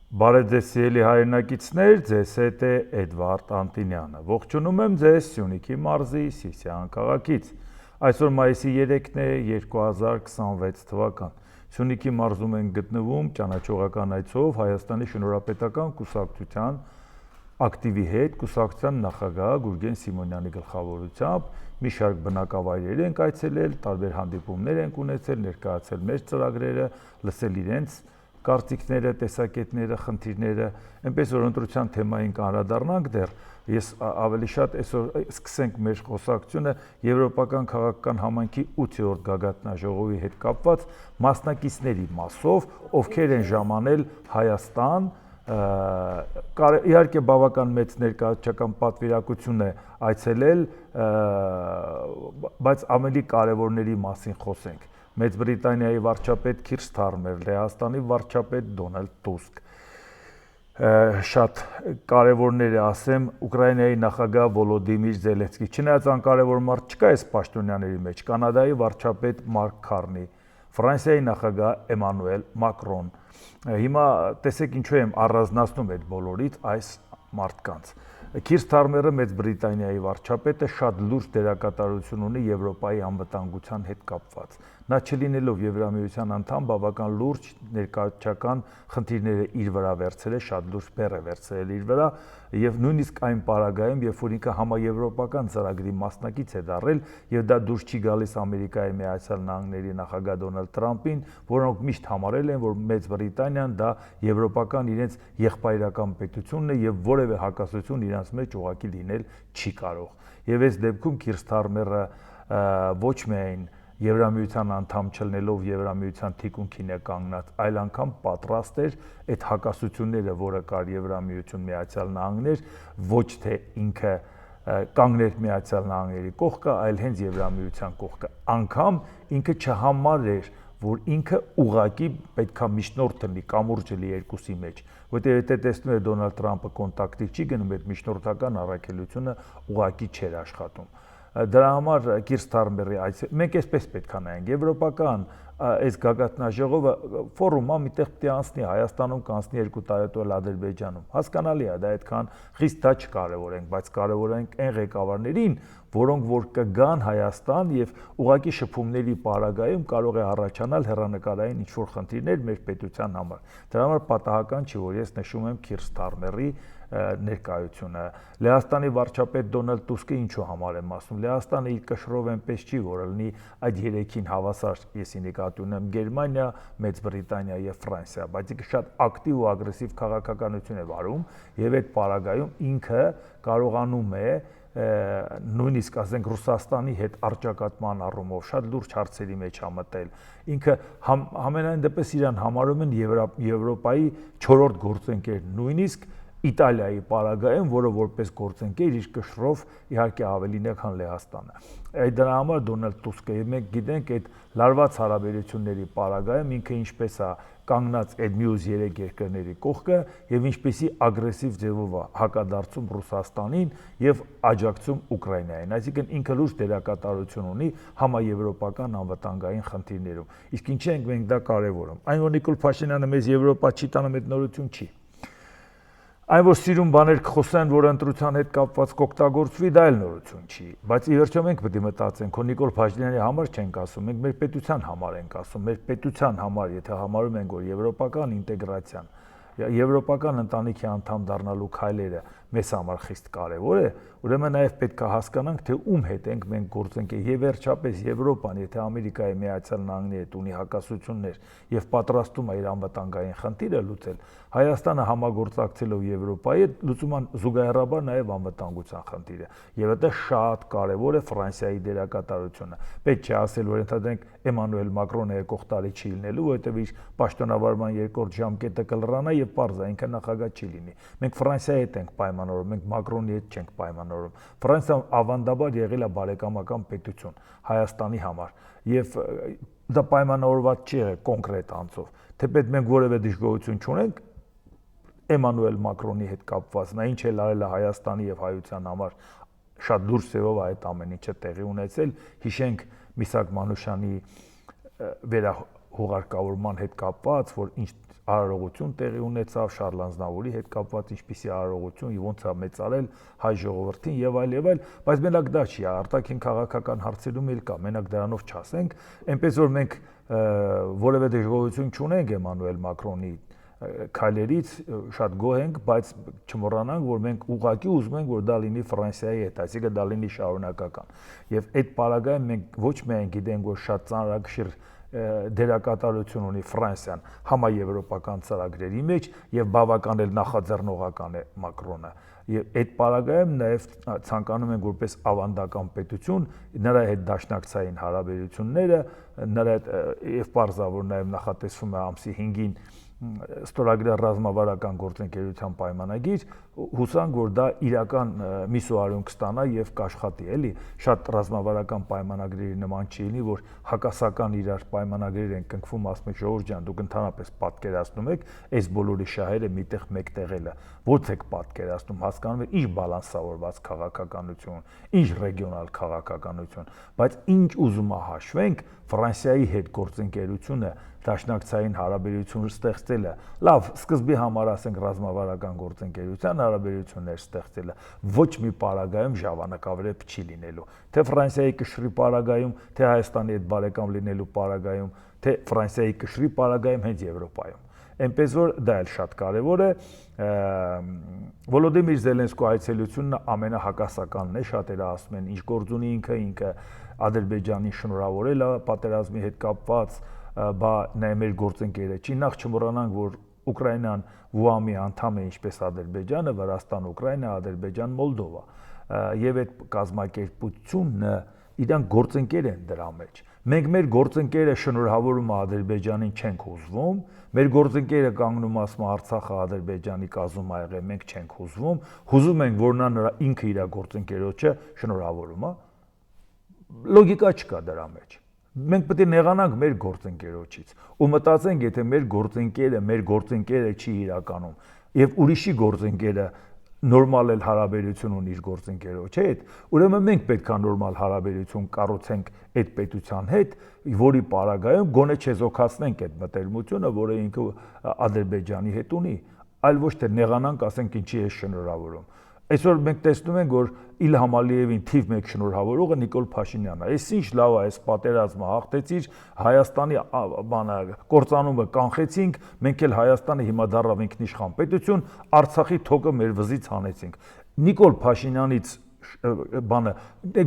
Բարև ձեզ սիրելի հայրենակիցներ, ձեզ հետ է Էդվարդ Անտինյանը։ Ողջունում եմ ձեզ Սյունիքի մարզի Սիսիան քաղաքից։ Այսօր մայիսի 3-ն է 2026 թվական։ Սյունիքի մարզում են գտնվում ճանաչողական այցով Հայաստանի Շնորհապետական կուսակցության ակտիվի հետ կուսակցության նախագահ Գուրգեն Սիմոնյանի գլխավորությամբ մի շարք բնակավայրեր ենք այցելել, տարբեր հանդիպումներ ենք ունեցել, ներկայացել մեր ծրագրերը, լսել իրենց կարծիքները, տեսակետները, խնդիրները, այնպես որ ընտրության թեմային կանդրադառնանք դեռ, ես ավելի շատ այսօր սկսենք մեր խոսակցությունը Եվրոպական քաղաքական համայնքի 8-րդ գագաթնաժողովի հետ կապված մասնակիցների մասով, ովքեր են ժամանել Հայաստան, իհարկե բավական մեծ ներկայացչական պատվիրակություն է այցելել, բայց ավելի կարևորների մասին խոսենք։ Մեծ Բրիտանիայի վարչապետ Քիր Սթարմեր, Լեհաստանի վարչապետ Դոնալդ Տուսկ, շատ կարևորները ասեմ, Ուկրաինայի նախագահ Վոլոդիմիր Զելենսկի, չնայած անկարևոր մարդ չկա այս պաշտոնյաների մեջ, Կանադայի վարչապետ Մարկ Քարնի, Ֆրանսիայի նախագահ Էմանուել Մակրոն։ Հիմա տեսեք ինչու եմ առանձնացնում այդ բոլորից այս մարդկանց։ Քիր Սթարմերը Մեծ Բրիտանիայի վարչապետը շատ լուրջ դերակատարություն ունի Եվրոպայի անվտանգության հետ կապված։ Նա չլինելով Եվրամիության անդամ բավական լուրջ ներկայացական խնդիրները իր վրա վերցրել է, շատ լուրջ բեռ է վերցրել իր վրա եւ նույնիսկ այն պարագայում, երբ որ ինքը համաեվրոպական ծրագրի մասնակից է դառել եւ դա դուրս չի գալիս Ամերիկայի Միացյալ Նահանգների նախագահ Դոնալդ Թրամփին, որոնք միշտ համարել են, որ Մեծ Բրիտանիան դա եվրոպական իրենց եղբայրական պետությունն է եւ որևէ հակասություն իրենց մեջ ուղղակի լինել չի կարող։ Եվ այս դեպքում Քիր Սթարմերը ոչ միայն Եվրամիության անդամ չլնելով Եվրամիության թիկունքին է կանգնած, այլ անգամ պատրաստ էր այդ հակասությունները, որը կար Եվրամիություն Միացյալ Նահանգներ, ոչ թե ինքը կանգներ Միացյալ Նահանգների կողքը, այլ հենց Եվրամիության կողքը։ Անգամ ինքը չհամար էր, որ ինքը ուղղակի պետքա միջնորդ լինի, կամուրջ լինի երկուսի մեջ, որտեղ եթե տեսնում եք Դոնալդ Թրամփը կոնտակտի չի գնում, այդ միջնորդական առաքելությունը ուղղակի չէր աշխատում։ Դրա համար Քիր Սթարմերի մենք այսպես պետք է նայենք եվրոպական այս գագաթնաժողովը ֆորումը միտեղ պետք է անցնի Հայաստանում կանցնի 2 տարի հետո Ադրբեջանում հասկանալի է դա այդքան խիստ դա չկարևորենք բայց կարևորենք այն ղեկավարներին որոնք որ կգան Հայաստան եւ ուղակի շփումների պարագայում կարող է առաջանալ հեռանկարային ինչ-որ խնդիրներ մեր պետության համար դրա համար պատահական չի որ ես նշում եմ Քիր Սթարմերի ներկայությունը Լեհաստանի վարչապետ Դոնալդ Տուսկը ինչու համար եմ ասում Լեհաստանը իր կշռով այնպես չի որ լինի այդ երեքին հավասար եսի նկատի ունեմ Գերմանիա, Մեծ Բրիտանիա եւ Ֆրանսիա, բայց ինքը շատ ակտիվ ու ագրեսիվ քաղաքականություն է վարում եւ այդ պարագայում ինքը կարողանում է նույնիսկ ասենք Ռուսաստանի հետ առճակատման առումով շատ լուրջ հարցերի մեջ համտել ինքը համենայն դեպս իրան համարում են Եվրոպայի 4-րդ գործընկեր նույնիսկ Իտալիայի պարագայում, որը որպես գործընկեր իր կշռով իհարկե ավելին է քան Լեհաստանը։ Այդ դրա համար Դոնալդ Տուսկը եւ մենք գիտենք այդ լարված հարաբերությունների պարագայում ինքը ինչպես է կանգնած այդ մյուս 3 երկրների կողքը եւ ինչպեսի ագրեսիվ ձևով է հակադարձում Ռուսաստանին եւ աջակցում Ուկրաինային։ Այսինքն ինքը լուրջ դերակատարություն ունի համաեվրոպական անվտանգային խնդիրներում։ Իսկ ինչի ենք մենք դա կարևորում։ Այն որ Նիկոլ Փաշինյանը մեզ Եվրոպա չի տանում այդ նորություն չի։ Այն որ սիրուն բաներ կխոսեն, որ ընտրության հետ կապված կօգտագործվի, դա էլ նորություն չի, բայց ի վերջո մենք պետք է մտածենք, որ Նիկոլ Փաշինյանի համար չենք ասում, մենք մեր պետության համար ենք ասում, մեր պետության համար, եթե համարում ենք, որ եվրոպական ինտեգրացիան, եվրոպական ընտանիքի անդամ դառնալու քայլերը մեզ համար խիստ կարևոր է, ուրեմն նաև պետք է հասկանանք, թե ում հետ ենք մենք գործընկեր եւ վերջապես Եվրոպան, եթե Ամերիկայի Միացյալ Նահանգների հետ ունի հակասություններ եւ պատրաստում է իր անվտանգային խնդիրը լուծել, Հայաստանը համագործակցելով Եվրոպայի հետ լուծում է զուգահեռաբար նաև անվտանգության խնդիրը եւ դա շատ կարեւոր է Ֆրանսիայի դերակատարությունը։ Պետք չէ ասել, որ ընդհանրենք Էմանուել Մակրոնը եկող տարի չի լինելու, որովհետեւ իր պաշտոնավարման երկրորդ ժամկետը կլրանա եւ պարզ է ինքը նախագահ չի լինի։ Մենք Ֆրանսիայի հետ ենք պայմանավորում, մենք Մակրոնի հետ չենք պայմանավորում։ Ֆրանսիան ավանդաբար եղել է բարեկամական պետություն Հայաստանի համար եւ դա պայմանավորված չի եղել կոնկրետ անձով։ Թեպետ մենք որևէ դժգոհություն չունենք Էմանուել Մակրոնի հետ կապված, նա ինչ էլ արել է Հայաստանի եւ հայության համար շատ լուրջ ձևով այդ ամեն ինչը տեղի ունեցել, հիշենք Միսակ Մանուշյանի վերահուղարկավորման հետ կապված, որ ինչ արարողություն տեղի ունեցավ Շարլ Ազնավուրի հետ կապված, ինչպիսի արարողություն եւ ոնց է մեծարել հայ ժողովրդին եւ այլ, բայց մենակ դա չի, արտաքին քաղաքական հարցերում էլ կա, մենակ դրանով չասենք, այնպես որ մենք որևէ դժգոհություն չունենք Էմանուել Մակրոնի քայլերից շատ գոհ ենք, բայց չմոռանանք, որ մենք ուղղակի ուզում ենք, որ դա լինի Ֆրանսիայի հետ, այսինքն դա լինի շարունակական։ Եվ այդ պարագայում մենք ոչ միայն գիտենք, որ շատ ծանրակշիռ դերակատարություն ունի Ֆրանսիան համաեվրոպական ծրագրերի մեջ եւ բավական էլ նախաձեռնողական է Մակրոնը։ Եվ այդ պարագայում նաև ցանկանում ենք որպես ավանդական պետություն նրա հետ դաշնակցային հարաբերությունները, նրա հետ եւ պարզավոր նաև նախատեսվում է ամսի 5-ին ստորագրել ռազմավարական գործընկերության պայմանագիր, հուսանք, որ դա իրական միսուարյուն կստանա եւ կաշխատի, էլի, շատ ռազմավարական պայմանագրերի նման չի լինի, որ հակասական իրար պայմանագրեր են կնքվում, ասում եք Ժողովուրդ ջան, դուք ընդհանրապես պատկերացնում եք այս բոլորի շահերը միտեղ մեկտեղելը, ո՞նց եք պատկերացնում, հասկանում եք, ինչ բալանսավորված քաղաքականություն, ինչ ռեգիոնալ քաղաքականություն, բայց ինչ ուզում է հաշվենք, Ֆրանսիայի հետ գործընկերությունը դաշնակցային հարաբերություններ ստեղծելը, լավ, սկզբի համար ասենք ռազմավարական գործընկերության հարաբերություններ ստեղծելը, ոչ մի պարագայում ժամանակավրեպ չի լինելու, թե Ֆրանսիայի կշռի պարագայում, թե Հայաստանի հետ բարեկամ լինելու պարագայում, թե Ֆրանսիայի կշռի պարագայում հենց Եվրոպայում։ Այնպես որ դա էլ շատ կարևոր է, Վոլոդիմիր Զելենսկու այցելությունը ամենահակասականն է, շատերը ասում են, ինչ գործ ունի ինքը Ադրբեջանին շնորհավորել է պատերազմի հետ կապված, բա նաև մեր գործընկերը չի, նախ չմոռանանք, որ Ուկրաինան ՈՒԱՄ-ի անդամ է ինչպես Ադրբեջանը, Վրաստան, Ուկրաինա, Ադրբեջան, Մոլդովա, եւ այդ կազմակերպությունը իրանք գործընկեր են դրա մեջ։ Մենք մեր գործընկերը շնորհավորում Ադրբեջանին չենք հուզվում, մեր գործընկերը կանգնում ասում Արցախը Ադրբեջանի կազմում ա եղել, մենք չենք հուզվում, հուզում ենք, որ նա ինքը իր գործընկերոջը շնորհավորում է։ Լոգիկա չկա դրա մեջ։ Մենք պետք է նեղանանք մեր գործընկերոջից ու մտածենք, եթե մեր գործընկերը չի իրականում եւ ուրիշի գործընկերը նորմալ էլ հարաբերություն ունի իր գործընկերոջ հետ, ուրեմն մենք պետք է նորմալ հարաբերություն կառուցենք այդ պետության հետ, որի պարագայում գոնե չեզոքացնենք այդ մտերմությունը, որը ինքը Ադրբեջանի հետ ունի, այլ ոչ թե նեղանանք, ասենք ինչի է շնորհավորում։ Այսօր մենք տեսնում ենք, որ Իլհամ Ալիևին թիվ 1 շնորհավորողը Նիկոլ Փաշինյանն է։ Այս ինչ լավ է, այս պատերազմը հաղթեցիր, Հայաստանի կործանումը կանխեցինք, մենք էլ Հայաստանը հիմա դառավ ինքնիշխան պետություն, Արցախի թոկը մեր վզից հանեցինք։ Նիկոլ Փաշինյանից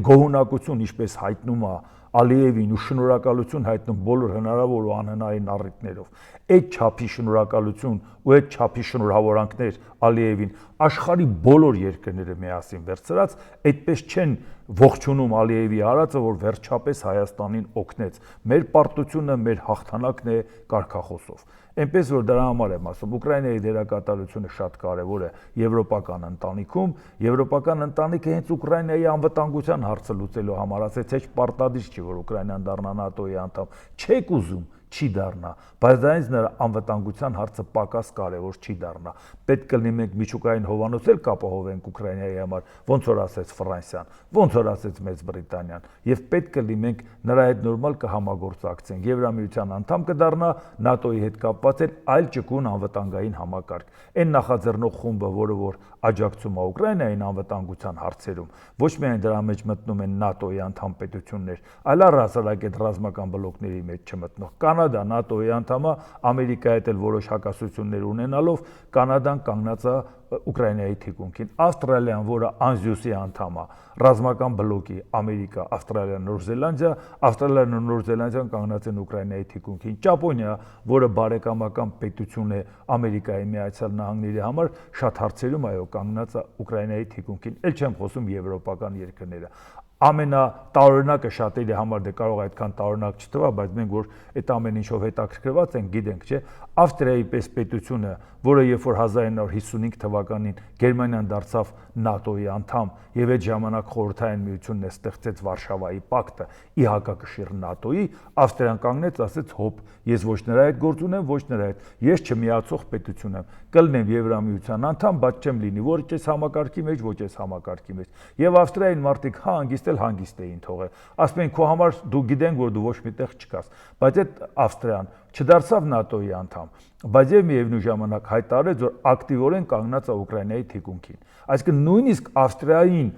գոհունակություն ինչպես հայտնում է Ալիևին ու շնորհակալություն հայտնում բոլոր հնարավոր ու անհնարին առիթներով։ Այդ չափի շնորհակալություն ու այդ չափի շնորհավորանքներ Ալիևին աշխարհի բոլոր երկրները միասին վերցրած, այդպես չեն ողջունում Ալիևի արածը, որ վերջապես Հայաստանին օգնեց։ Մեր պարտությունը, մեր հաղթանակն է կարգախոսով։ Այնպես որ դրա համար եմ ասում, Ուկրաինայի դերակատարությունը շատ կարևոր է եվրոպական ընտանիքում, եվրոպական ընտանիքը հենց Ուկրաինայի անվտանգության հարցը լուծելու համար, ասեց, հեչ պարտադիր չի, որ Ուկրաինան դառնա ՆԱՏՕ-ի անդամ, չեք ուզում, չի դառնա, բայց դրանից նրա անվտանգության հարցը պակաս կարևոր չի դառնա։ Պետք կլինի մենք միջուկային հովանոց էլ կապահովենք Ուկրաինայի համար, ոնց որ ասեց Ֆրանսիան, ոնց որ ասեց Մեծ Բրիտանիան, եւ պետք կլինի մենք նրա հետ նորմալ կհամագործակցենք, Եվրամիության անդամ կդառնա, ՆԱՏՕ-ի հետ կապված էլ այլ ճկուն անվտանգային համակարգ։ Այն նախաձեռնող խումբը, որը որ աջակցում է Ուկրաինային անվտանգության հարցերում, ոչ միայն դրա մեջ մտնում են ՆԱՏՕ-ի անդամ պետություններ, այլ առհասարակ այդ ռազմական բլոկների մեջ չմտնող Կանադա ՆԱՏՕ-ի անդամ է, Ամերիկայի հետ էլ որոշ հակասություններ ունենալով, Կանադան կանգնած է Ուկրաինայի թիկունքին, Ավստրալիան, որը Անզյուսի անդամ է, ռազմական բլոկի Ամերիկա, Ավստրալիա, Նոր Զելանդիա, Ավստրալիան ու Նոր Զելանդիան կանգնած են Ուկրաինայի թիկունքին, Ճապոնիա, որը բարեկամական պետություն է Ամերիկայի Միացյալ Նահանգների համար, շատ հարցերում այո կանգնած է Ուկրաինայի թիկունքին, ել չեմ խոսում եվրոպական երկրները։ Ամենատարօրինակը շատերի համար դե կարող է այդքան տարօրինակ չթվա, բայց մենք որ այդ ամեն ինչով հետաքրքրված ենք, գիտենք, չէ, Ավստրիայի պես պետությունը, որը երբ որ 1955 թվականին Գերմանիան դարձավ ՆԱՏՕ-ի անդամ եւ այդ ժամանակ Խորհրդային Միությունն է ստեղծեց Վարշավայի պակտը՝ ի հակակշիռ ՆԱՏՕ-ի, Ավստրիան կանգնեց, ասեց՝ հոп, ես ոչ նրա հետ գործ ունեմ, ոչ նրա հետ, ես չմիացող պետություն եմ, կլինեմ Եվրամիության անդամ, բայց չեմ լինի ոչ այս համակարգի մեջ, ոչ այս համակարգի մեջ։ Եվ Ավստրիային մարդիկ հանգիստ էլ հանգիստ էին թողել։ Ասում են քո համար դու գիտենք որ դու ոչ միտեղ չկաս, բայց այդ Ավստրիան չդարձավ ՆԱՏՕ-ի անդամ, բայց եւ միևնույն ժամանակ հայտարարեց որ ակտիվորեն կանգնած է Ուկրաինայի թիկունքին։ Այսինքն նույնիսկ Ավստրիային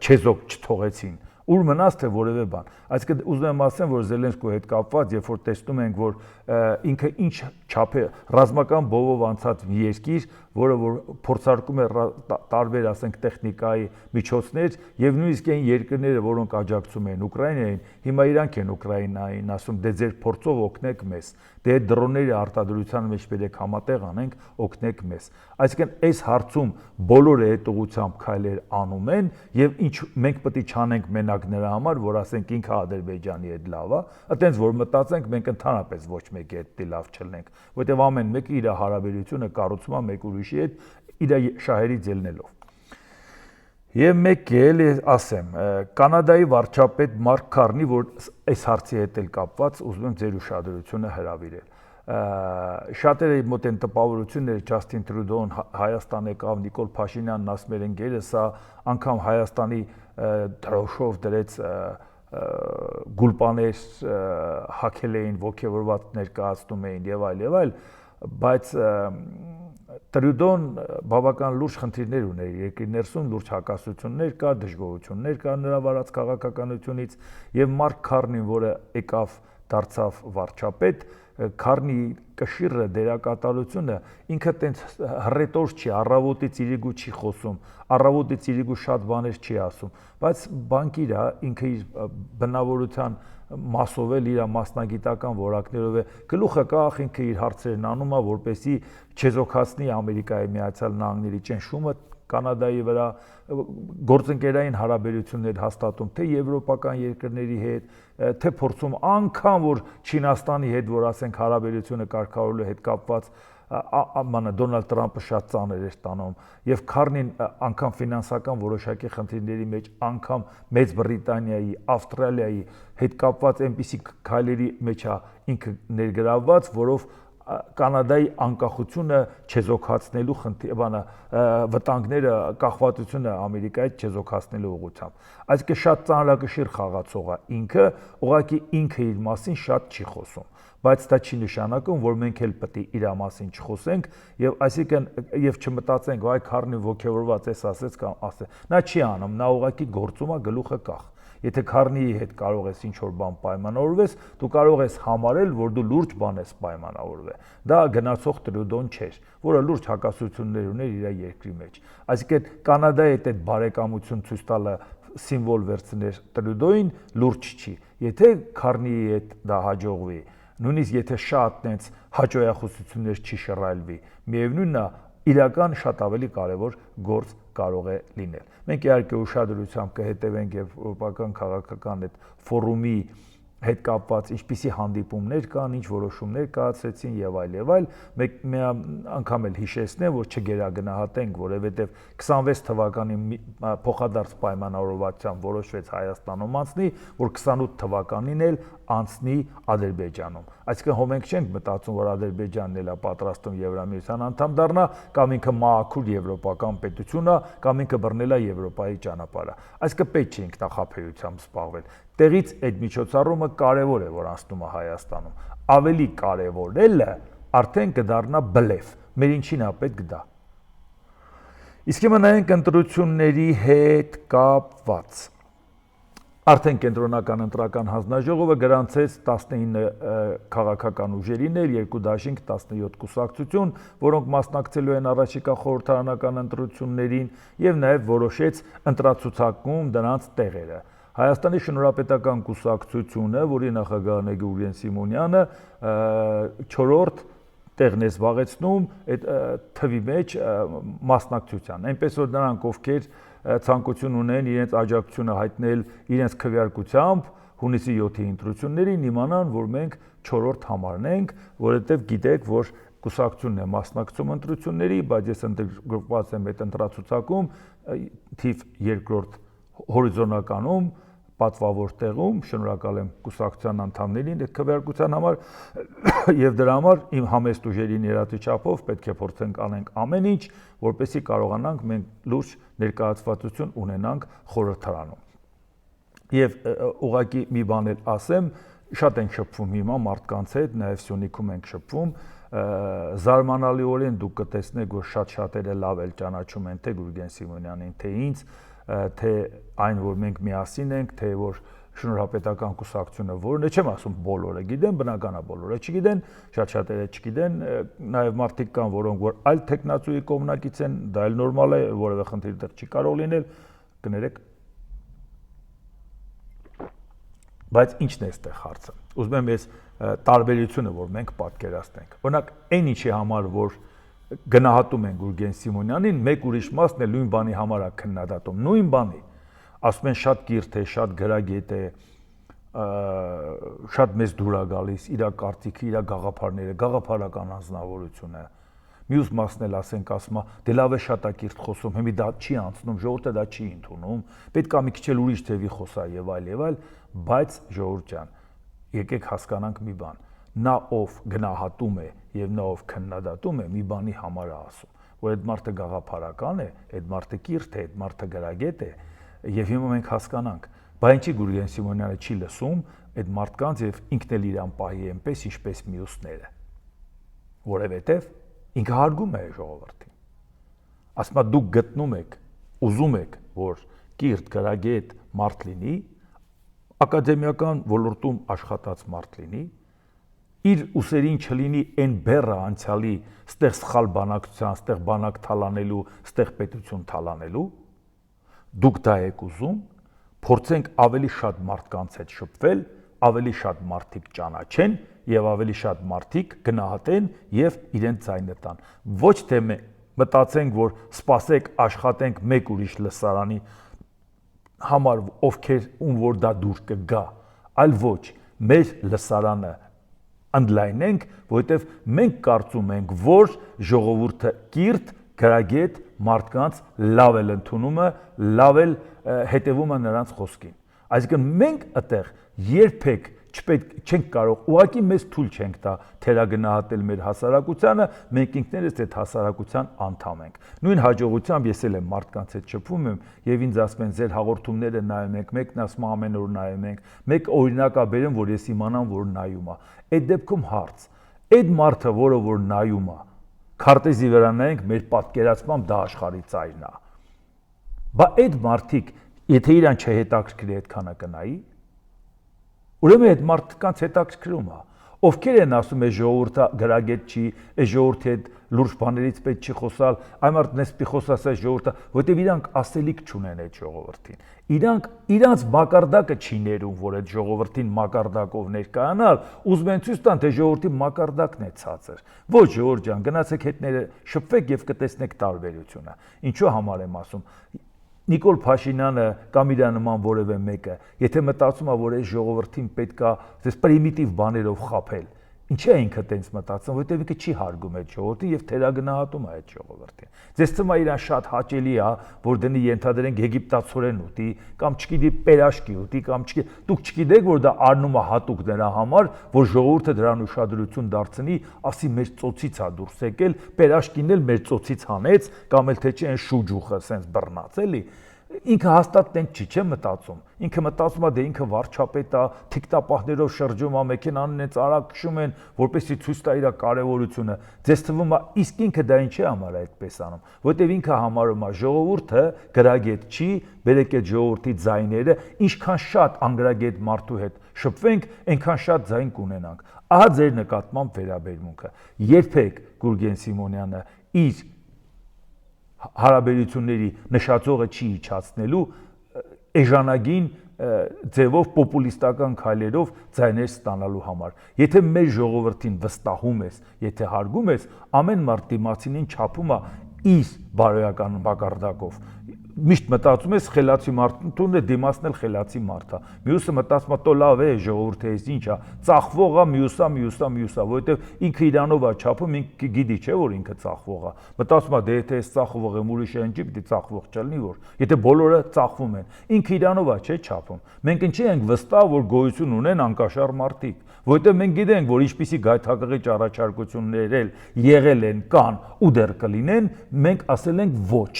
չեզոք չթողեցին, ուր մնաց թե որևէ բան։ Այսինքն ուզում եմ ասեմ, որ Զելենսկուի հետ կապված, երբ որ տեսնում ենք, որ ինքը ինչ չափ է ռազմական բովով անցած մի երկիր, որը որ փորձարկում է տարբեր, ասենք, տեխնիկայի միջոցներ, եւ նույնիսկ այն երկրները, որոնք աջակցում են Ուկրաինային, հիմա իրանք են Ուկրաինային ասում, դե ձեր փորձով օգնեք մեզ, դե այդ դրոնների արտադրության մեջ պետք համատեղ անենք, օգնեք մեզ։ Այսինքն այս հարցում բոլորը այդ ուղղությամբ քայլեր անում են եւ ինչ մենք պետք է չանենք մենակ նրա համար, որ ասենք ինքը Ադրբեջանի հետ լավ է, այտենց որ մտածենք մենք ընդհանրապես ոչ մեկի հետ լավ չլինենք, որտեղ ամեն մեկը իր հարաբերությունը կառուցում է մեկ ուրիշի հետ իր շահերից ելնելով։ Եվ մեկ էլ ասեմ, Կանադայի վարչապետ Մարկ Քարնի, որ այս հարցի հետ էլ կապված, ուզում եմ ձեր ուշադրությունը հրավիրել։ Շատերը մոտ են տպավորությունները Ջասթին Տրյուդոն Հայաստան եկավ, Նիկոլ Փաշինյանն ասում էր ընկերը, սա անգամ Հայաստանի դրոշով դրեց գուլպաներ հակել էին, ոգևորված ներկայացնում էին եւ այլ, բայց Տրյուդոն բավական լուրջ խնդիրներ ուներ երկրի ներսում, լուրջ հակասություններ կար, դժգոհություններ կար նրա վարած քաղաքականությունից եւ Մարկ Քարնին, որը եկավ դարձավ վարչապետ, Քարնի կշիռը դերակատարությունը ինքը տենց հռետոր չի, առավոտից իրիգու չի խոսում, առավոտից իրիգու շատ բաներ չի ասում, բայց բանկիր է, ինքը իր բնավորության մասով էլ իր մասնագիտական որակներով է գլուխը կախ ինքը իր հարցերն անում է, որպեսզի չեզոքացնի Ամերիկայի Միացյալ Նահանգների ճնշումը Կանադայի վրա, գործընկերային հարաբերություններ հաստատում թե եվրոպական երկրների հետ, թե փորձում անգամ որ Չինաստանի հետ, որ ասենք հարաբերությունը կարգավորելու հետ կապված Դոնալդ Թրամփը շատ ծանր էր տանում եւ Քարնին անգամ ֆինանսական որոշակի խնդիրների մեջ անգամ Մեծ Բրիտանիայի, Ավստրալիայի հետ կապված այնպիսի քայլերի մեջ է ինքը ներգրավված, որով Կանադայի անկախությունը չեզոքացնելու վտանգները կախվածությունը Ամերիկայից չեզոքացնելու ուղղությամբ։ Այսինքն շատ ծանրակշիռ խաղացող է ինքը, ուղղակի ինքը իր մասին շատ չի խոսում, բայց դա չի նշանակում, որ մենք էլ պետք է իր մասին չխոսենք եւ այսինքն եւ չմտածենք, այ Քարնի ոգևորված էս ասեց կամ ասե։ Նա չի անում, նա ուղղակի գործում է գլուխը կախ։ Եթե Քարնիի հետ կարող ես ինչ-որ բան պայմանավորվես, դու կարող ես համարել, որ դու լուրջ բան ես պայմանավորվել։ Դա գնացող Տրյուդոն չէր, որը լուրջ հակասություններ ուներ իր երկրի մեջ։ Այսինքն Կանադայի հետ այդ բարեկամություն ցույց տալը սիմվոլ վերցներ Տրյուդոին լուրջ չի։ Եթե Քարնիի հետ դա հաջողվի, նույնիսկ եթե շատ տենց հաջողություններ չի շռայլվի, միևնույնն է իրական շատ ավելի կարևոր գործ կարող է լինել։ Մենք իհարկե ուշադրությամբ կհետևենք եվրոպական քաղաքական այդ ֆորումի հետ կապված ինչպիսի հանդիպումներ կան, ինչ որոշումներ կայացրեցին եւ այլ, մեկ անգամ էլ հիշեցնեմ, որ չգերագնահատենք, որովհետեւ 26 թվականի փոխադարձ պայմանավորվածությամբ որոշվեց Հայաստանում անցնի, որ 28 թվականին էլ անցնի Ադրբեջանում։ Այսինքն հո մենք չենք մտածում, որ Ադրբեջանն էլ է պատրաստում Եվրամիության անդամ դառնա, կամ ինքը մաքուր եվրոպական պետություն է, կամ ինքը բռնել է Եվրոպայի ճանապարհը։ Այսինքն պետք չէ ինքնախապեյությամբ զբաղվել։ Տեղից այդ միջոցառումը կարևոր է, որ անցնում է Հայաստանում։ Ավելի կարևոր էլը արդեն կդառնա բլեֆ։ Մեր ինչին է պետք դա։ Իսկ հիմա նայենք ընտրությունների հետ կապված։ Արդեն կենտրոնական ընտրական հանձնաժողովը գրանցեց 19 քաղաքական ուժերին 2 դաշինք 17 կուսակցություն, որոնք մասնակցելու են առաջիկա խորհրդարանական ընտրություններին եւ նաեւ որոշեց ընտրացուցակում դրանց տեղերը։ Հայաստանի շնորհապետական կուսակցությունը, որի նախագահն է Գուրգեն Սիմոնյանը, 4-րդ տեղն է զբաղեցնում այդ թվի մեջ մասնակցության։ Այնպես որ նրանք, ովքեր ցանկություն ունեն իրենց աջակցությունը հայտնել իրենց քվեարկությամբ հունիսի 7-ի ընտրություններին, իմանան, որ մենք 4-րդ համարն ենք, որովհետև գիտեք, որ կուսակցությունն է մասնակցում ընտրությունների, բայց ես ընդգրկված եմ այդ ընտրացուցակում թիվ 2-րդ հորիզոնականում պատվավոր տեղում, շնորհակալ եմ կուսակցության անդամներին այդ քվեարկության համար եւ դրա համար իմ համեստ ուժերի ներածի չափով պետք է փորձենք անենք ամեն ինչ, որպեսզի կարողանանք մենք լուրջ ներկայացվածություն ունենանք խորհրդարանում։ Եվ ուղղակի մի բան էլ ասեմ, շատ ենք շփվում հիմա մարդկանց հետ, նաև Սյունիքում ենք շփվում, զարմանալիորեն դուք կտեսնեք, որ շատ-շատերը լավ էլ ճանաչում են թե Գուրգեն Սիմոնյանին, թե ինձ, թե այն, որ մենք միասին ենք, թե որ Շնորհապետական կուսակցությունը որն է, չեմ ասում բոլորը գիտեն, բնական է բոլորը չգիտեն, շատ-շատերը չգիտեն, նաև մարդիկ կան, որոնք որ այլ տեխնացուի կողմնակից են, դա էլ նորմալ է, որևէ խնդիր դեռ չի կարող լինել, կներեք։ Բայց ինչն է այստեղ հարցը։ Ուզում եմ ես տարբերությունը, որ մենք պատկերացնենք։ Օրինակ, այն ինչի համար, որ գնահատում են Գուրգեն Սիմոնյանին, մեկ ուրիշ մասն է նույն բանի համար է քննադատում, նույն բանի։ Ասում են շատ կիրթ է, շատ գրագետ է, շատ մեծ դուր է գալիս, իր կարծիքը, իր գաղափարները, գաղափարական անձնավորությունը։ Մյուս մասն էլ ասենք ասում է, դե լավ է շատ է կիրթ խոսում, հիմի դա չի անցնում, ժողովուրդը դա չի ընդունում, պետք է մի քիչ էլ ուրիշ ձևի խոսա եւ այլ, բայց ժողովուրդ ջան, եկեք հասկանանք մի բան։ Նա ով գնահատում է եւ նա ով քննադատում է, մի բանի համար է ասում, որ այդ մարդը գաղափարական է, այդ մարդը կիրթ է, այդ մարդը գրագետ է, եւ հիմա մենք հասկանանք, բայց ինչի Գուրգեն Սիմոնյանը չի լսում այդ մարդկանց եւ ինքն էլ իրան պահի այնպես, ինչպես մյուսները, որովհետեւ ինքը հարգում է ժողովրդին։ Ասում է դուք գտնում եք, ուզում եք, որ կիրթ, գրագետ մարդ լինի, ակադեմիական ոլորտում աշխատած մարդ լինի, իր ուսերին չլինի այն բեռը անցյալի, ստեղ սխալ բանակցության, ստեղ բանակ թալանելու, ստեղ պետություն թալանելու, դուք դա եք ուզում, փորձենք ավելի շատ մարդկանց հետ շփվել, ավելի շատ մարդիկ ճանաչեն եւ ավելի շատ մարդիկ գնահատեն եւ իրենց ձայնը տան։ Ոչ թե մտածենք, որ սպասեք, աշխատենք մեկ ուրիշ լսարանի համար, ովքեր ում որ դա դուր կգա, այլ ոչ, մեր լսարանը ընդլայնենք, որովհետև մենք կարծում ենք, որ ժողովուրդը կիրթ, գրագետ մարդկանց լավ էլ ընդունումը, լավ էլ հետևում է նրանց խոսքին։ Այսինքն մենք այդտեղ երբեք չենք կարող, ուղղակի մեզ թույլ չենք տա թերագնահատել մեր հասարակությանը, մենք ինքներս այդ հասարակության անդամ ենք։ Նույն հաջողությամբ ես էլ եմ մարդկանց հետ շփվում եմ եւ ինձ ասում են ձեր հաղորդումները նայում ենք, մեկն ասում է ամեն օր նայում ենք, մեկ օրինակ է բերում, որ ես իմանամ, որ նայում է։ Այդ դեպքում հարց, այդ մարդը, որը որ նայում է, քարտեզի վրա նայենք, մեր պատկերացմամբ դա աշխարհի ծայրն է։ Բա այդ մարդիկ, եթե իրան չհետաքրքրի այդքանը կնայի, ուրեմն այդ մարդկանց հետաքրքրում է։ Ովքեր են ասում է ժողովուրդը գրագետ չի, այս ժողովրդի հետ լուրջ բաներից պետք չի խոսալ, այ մարդն էս պիտի խոսա այս ժողովուրդը, որտեվ իրանք ասելիք չունեն այդ ժողովրդին։ Իրանց մակարդակը չի ներում, որ այդ ժողովրդին մակարդակով ներկայանալ, ուզում են ցույց տան, թե ժողովրդի մակարդակն է ցածր։ Ոչ, ժողովուրդ ջան, գնացեք հետները շփվեք եւ կտեսնեք տարբերությունը։ Ինչու համար եմ ասում։ Նիկոլ Փաշինյանը կամ իր նման որևէ մեկը, եթե մտածում է, որ այս ժողովրդին պետքա այս պրիմիտիվ բաներով խաբել, ինչի է ինքը տենց մտածում, որովհետև ինքը չի հարգում այդ ժողովրդին եւ թերագնահատում է այդ ժողովրդին։ Ձեզ թվում է իրան շատ հաճելի է, որ դնի ենթադրենք եգիպտացորեն ուտի, կամ չգիտի պերաշկի ուտի, կամ չգիտի, դուք չգիտեք, որ դա առնում է հատուկ նրա համար, որ ժողովուրդը դրան ուշադրություն դարձնի, ասի մեր ծոցից է դուրս եկել, պերաշկին էլ մեր ծոցից հանեց, կամ էլ թե չէ այն շուջուխը սենց բռնած էլի։ Ինքը հաստատ տենց չի, չէ մտածում։ Ինքը մտածում է, դե ինքը վարչապետ է, թիկտապահներով շրջում է, մեքենան հենց արագ քշում են, որպեսզի ցույց տա իր կարևորությունը։ Ձեզ թվում է, իսկ ինքը դա ինչի համար է այդպես անում, որտեվ ինքը համարում է ժողովուրդը գրագետ չի, բերեք այդ ժողովրդի ձայները, ինչքան շատ անգրագետ մարդու հետ շփվենք, այնքան շատ ձայն կունենանք։ Ահա ձեր նկատմամբ վերաբերմունքը։ Երբեք Գուրգեն Սիմոնյանը իր հարաբերությունների նշածողը չի իջացնելու էժանագին ձևով պոպուլիստական քայլերով ձայներ ստանալու համար։ Եթե մեր ժողովրդին վստահում ես, եթե հարգում ես, ամեն մարդ դիմացինին չափում է իր բարոյական մակարդակով։ Միշտ մտածում ես խելացի մարդուն է դիմացն էլ խելացի մարդ է։ Մյուսը մտածում է, տո լավ է ժողովուրդը էս ինչ է, ծախվող է, մյուսա, որովհետև ինքը իրանով է չափում, ինքը գիտի չէ որ ինքը ծախվող է։ Մտածում է, դե եթե էս ծախվող եմ ուրիշը ինչի պիտի ծախվող չլինի որ, եթե բոլորը ծախվում են, ինքը իրանով է չէ չափում։ Մենք ինչի ենք վստահ, որ գոյություն ունեն անկաշար մարդիկ, որովհետև մենք գիտենք, որ ինչպիսի գայթակղիչ առաջարկություններ եղել են, կան ու դեռ կլինեն, մենք ասել ենք ոչ։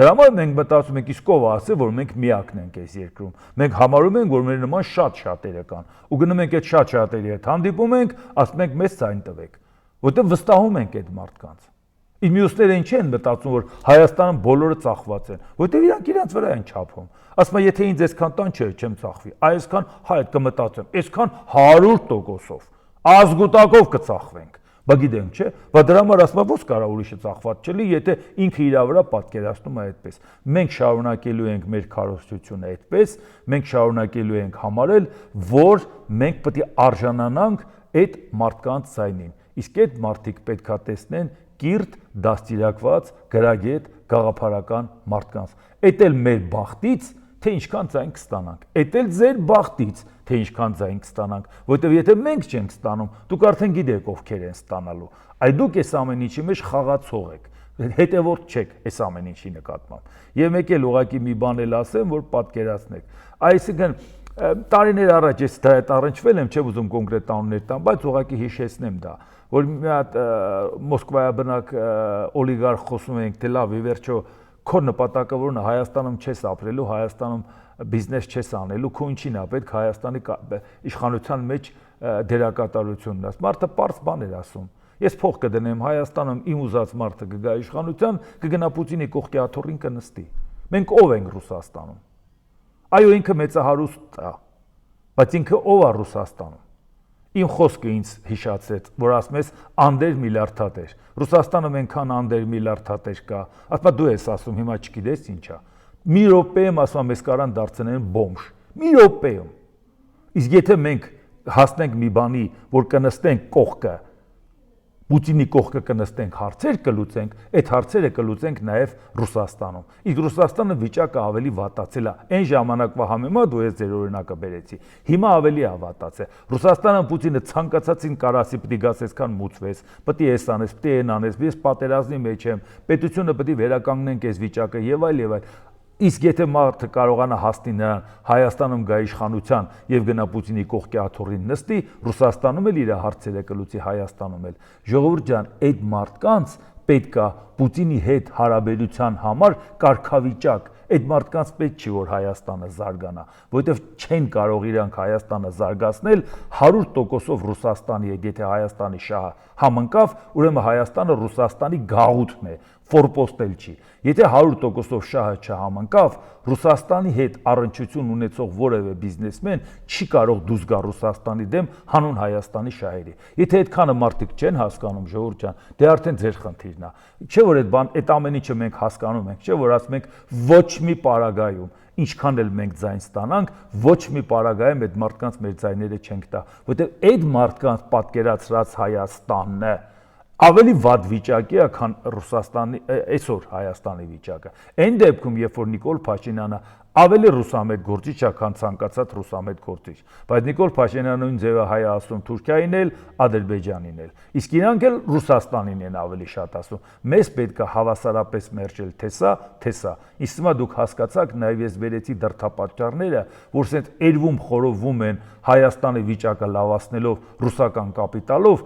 Դրա համար մենք մտածում ենք իսկ ով ասել, որ մենք միակն ենք այս երկրում։ Մենք համարում ենք, որ մեր նման շատ-շատերը կան։ Ու գնում ենք այդ շատ-շատերի հետ հանդիպում ենք, ասում ենք մեզ ցայն տվեք, որտեղ վստահում ենք այդ մարդկանց։ Իսկ մյուսները ինչ են մտածում, որ Հայաստանում բոլորը ծախված են, որտեղ իրանք իրենց վրա են չափում։ Ասում են, եթե ինձ այսքան տան չէ, չեմ ծախվի։ Այսքան հայտ կմտածեմ, այսքան 100%-ով ազգուտակով կծախվենք։ Բա գիտենք, չէ՞։ Բա դրա համար ասում եմ, ո՞ց կարա ուրիշը ծախված չլի, եթե ինքը իր վրա պատկերացնում է այդպես։ Մենք շարունակելու ենք մեր քարոզությունը այդպես, մենք շարունակելու ենք համարել, որ մենք պետք է արժանանանք այդ մարդկանց ձայնին։ Իսկ այդ մարդիկ պետքա տեսնեն կիրթ, դաստիարակված, գրագետ, գաղափարական մարդկանց։ Էդ էլ մեր բախտից, թե ինչքան ձայն կստանանք։ Էդ էլ ձեր բախտից, թե ինչքան ձայն կստանանք, որտեղ եթե մենք չենք ստանում, դուք արդեն գիտեք ովքեր են ստանալու։ Այ դուք այս ամեն ինչի մեջ խաղացող եք, հետևորդ չեք այս ամեն ինչի նկատմամբ։ Եվ մեկ էլ ուղղակի մի բան էլ ասեմ, որ պատկերացնեք։ Այսինքն տարիներ առաջ ես դա հետ առնչվել եմ, չեմ ուզում կոնկրետ անուններ տամ, բայց ուղղակի հիշեցնեմ դա, որ մի հատ Մոսկվայաբնակ օլիգարխ խոսում ենք, թե լավ, ի վերջո քո նպատակը որն է, Հայաստանում չես ապրելու, Հայաստանում բիզնես չես անելու, քո ինչին է պետք Հայաստանի իշխանության մեջ դերակատարությունն է։ Մարդը պարզ բան էր ասում։ Ես փող կդնեմ Հայաստանում, իմ ուզած մարդը կգա իշխանության, կգնա Պուտինի կողքի աթոռին կնստի։ Մենք ով ենք Ռուսաստանում։ Այո, ինքը մեծահարուստ է, բայց ինքը ով է Ռուսաստանում։ Իմ խոսքը ինձ հիշացեց, որ ասում ես անդեր միլիարդատեր։ Ռուսաստանում այնքան անդեր միլիարդատեր կա, ասում դու ես ասում, հիմա չգիտես ինչա։ Մի րոպեում ասում ես կարան դարձնեն բոմժ։ Մի րոպեում։ Իսկ եթե մենք հասնենք մի բանի, որ կնստենք կողքը, Պուտինի կողքը կնստենք, հարցեր կլուծենք, այդ հարցերը կլուծենք նաև Ռուսաստանում։ Իսկ Ռուսաստանը վիճակը ավելի վատացել է։ Այն ժամանակվա համեմատ դու ես ձեր օրինակը բերեցի։ Հիմա ավելի է վատացել։ Ռուսաստանը Պուտինը ցանկացածին կարասի պիտի գաս այսքան մուծվես, պիտի էս անես, պիտի այն անես, ես պատերազմի մեջ եմ, պետությունը պիտի վերականգնենք այս վիճակը եւ այլ եւ այլ։ Իսկ եթե մարդը կարողանա հասնի նրան Հայաստանում գա իշխանության եւ գնա Պուտինի կողքի աթոռին նստի, Ռուսաստանում էլ իր հարցերը կլուծի, Հայաստանում էլ։ Ժողովուրդ ջան, այդ մարդկանց պետք է Պուտինի հետ հարաբերության համար կարգավիճակ, այդ մարդկանց պետք չի որ Հայաստանը զարգանա, որովհետեւ չեն կարող իրանք Հայաստանը զարգացնել 100%-ով Ռուսաստանի հետ, եթե Հայաստանի շահը համընկավ, ուրեմն Հայաստանը Ռուսաստանի գաղութն է, ֆորպոստել չի։ Եթե 100%-ով շահը չհամընկավ, Ռուսաստանի հետ առնչություն ունեցող որևէ բիզնեսմեն չի կարող դուրս գա Ռուսաստանի դեմ հանուն Հայաստանի շահերի։ Եթե այդքանը մարդիկ չեն հասկանում, ժողովուրդ ջան, դե արդեն ձեր խնդիրն է։ Չէ՞ որ այդ ամեն ինչը մենք հասկանում ենք, չէ՞ որ ասում ենք ոչ մի պարագայում ինչքան էլ մենք ձայն ստանանք, ոչ մի պարագայում այդ մարդկանց մեր ձայները չենք տա, որովհետև այդ մարդկանց պատկերացրած Հայաստանն է ավելի վատ վիճակի է, քան Ռուսաստանի այսօր Հայաստանի վիճակը։ Այն դեպքում, երբ որ Նիկոլ Փաշինյանը ավելի ռուսամետ գործիչ է, քան ցանկացած ռուսամետ գործիչ, բայց Նիկոլ Փաշինյանը նույն ձևը հայ է ասում Թուրքիային էլ, Ադրբեջանին էլ։ Իսկ իրանք էլ Ռուսաստանին են ավելի շատ ասում։ Մեզ պետք է հավասարապես մերժել թե սա, թե սա։ Իսկ հիմա դուք հասկացաք, նաև ես վերեցի դրդապատճառները, որ սենց երվում խորովում են Հայաստանի վիճակը լավացնելով ռուսական կապիտալով,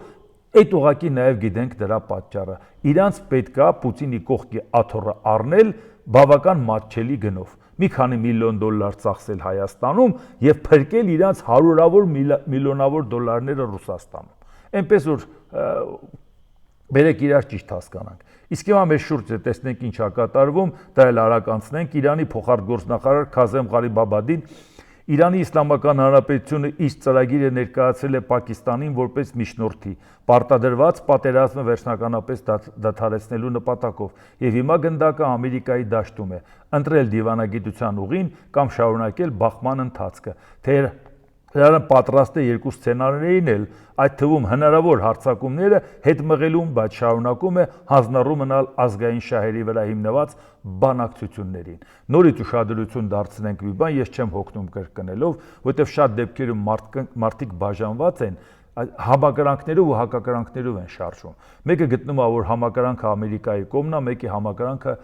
այդ ուղղակի նաև գիտենք դրա պատճառը։ Իրանց պետքա Պուտինի կողքի աթոռը առնել բավական մատչելի գնով։ Մի քանի միլիոն դոլար ծախսել Հայաստանում եւ փրկել իրանց հարյուրավոր միլիոնավոր դոլարները Ռուսաստանում։ Էնպես որ բերեք իրար ճիշտ հասկանանք։ Իսկ հիմա մեր շուրջը տեսնենք ինչ է կատարվում, դա էլ արագ անցնենք։ Իրանի փոխարտգործնախարար Քազեմ Ղարիբաբադին Իրանի Իսլամական Հանրապետությունը իր ծրագիրը ներկայացրել է Պակիստանին որպես միջնորդի, պարտադրված պատերազմը վերջնականապես դադարեցնելու նպատակով, եւ հիմա գնդակը Ամերիկայի դաշտում է, ընտրել դիվանագիտության ուղին կամ շարունակել բախման ընթացքը, թե Իրանը պատրաստ է երկու սցենարներին էլ, այդ թվում հնարավոր հարձակումները հետ մղելուն, բայց շարունակում է հանձնառու մնալ ազգային շահերի վրա հիմնված բանակցություններին։ Նորից ուշադրություն դարձնենք մի բան, ես չեմ հոգնում կրկնելով, որովհետև շատ դեպքերում մարդիկ բաժանված են, համակրանքներով ու հակակրանքներով են շարժում։ Մեկը գտնում է, որ համակրանքը Ամերիկայի կողմն է, մեկի համակրանքը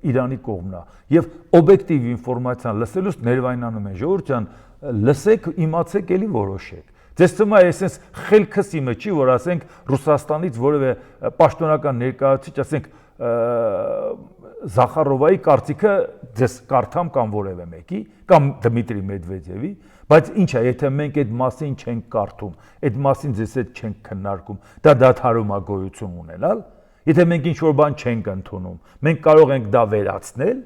Իրանի կողմն է։ Եվ օբյեկտիվ ինֆորմացիան լսելուց ներվայնանում են, ժողովուրդ ջան, լսեք, իմացեք, էլի որոշեք։ Ձեզ թվում է, այսպես խելքս իմը չի, որ ասենք Ռուսաստանից որևէ պաշտոնական ներկայացուցիչ, ասենք Զախարովայի կարծիքը ձեզ կարդամ կամ որևէ մեկի, կամ Դմիտրի Մեդվեդևի, բայց ինչ է, եթե մենք այդ մասին չենք կարդում, այդ մասին ձեզ հետ չենք քննարկում, դա դադարում է գոյություն ունենալ, եթե մենք ինչ-որ բան չենք ընդունում, մենք կարող ենք դա վերացնել,